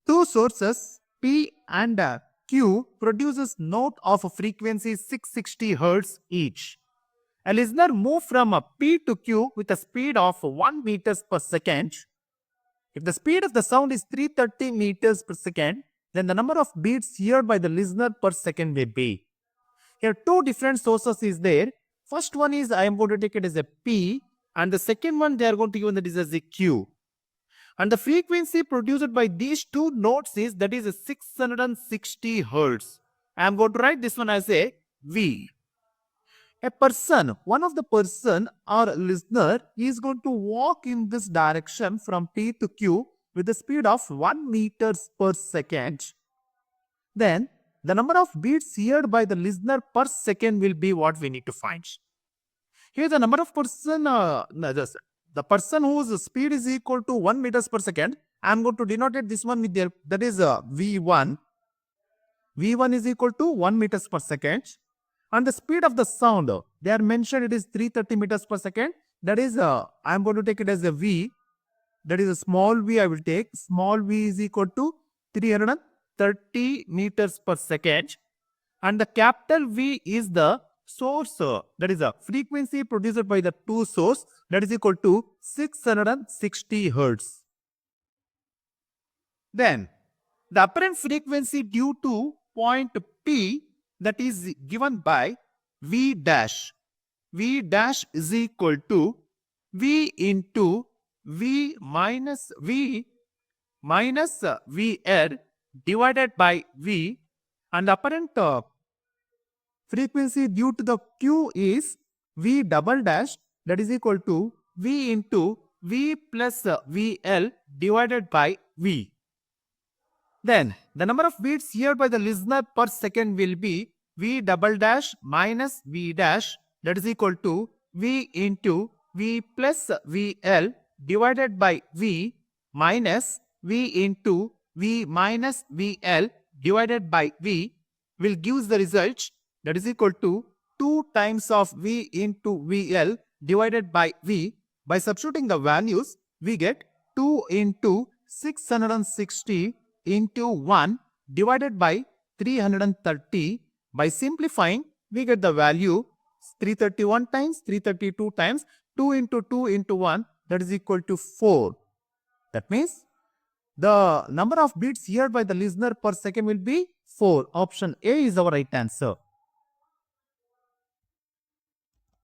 two sources P and Q produces note of a frequency 660 Hz each. A listener moves from P to Q with a speed of 1 meters per second. If the speed of the sound is 330 meters per second, then the number of beats heard by the listener per second will be. Here two different sources is there. First one is I am going to take it as a P, and the second one they are going to give it as a Q. And the frequency produced by these two notes is that is a 660 Hz. I am going to write this one as a V. A person, one of the person or listener is going to walk in this direction from P to Q with the speed of 1 meters per second. Then the number of beats heard by the listener per second will be what we need to find. Here the number of person, the person whose speed is equal to 1 meters per second, I am going to denote this one with their, that is V1. V1 is equal to 1 meters per second. And the speed of the sound, they are mentioned it is 330 meters per second. That is, I am going to take it as a V. That is a small v I will take. Small v is equal to 330 meters per second. And the capital V is the source, that is a frequency produced by the two source, that is equal to 660 Hz. Then, the apparent frequency due to point P, that is given by V dash. V dash is equal to V into V minus VR divided by V, and the apparent frequency due to the Q is V double dash, that is equal to V into V plus VL divided by V. Then the number of beats heard by the listener per second will be V double dash minus V dash, that is equal to V into V plus VL divided by V minus V into V minus VL divided by V will give the result, that is equal to 2 times of V into VL divided by V. By substituting the values, we get 2 into 660 into 1 divided by 330. By simplifying, we get the value 331 times, 332 times, 2 into 2 into 1, that is equal to 4. That means the number of beats heard by the listener per second will be 4. Option A is our right answer.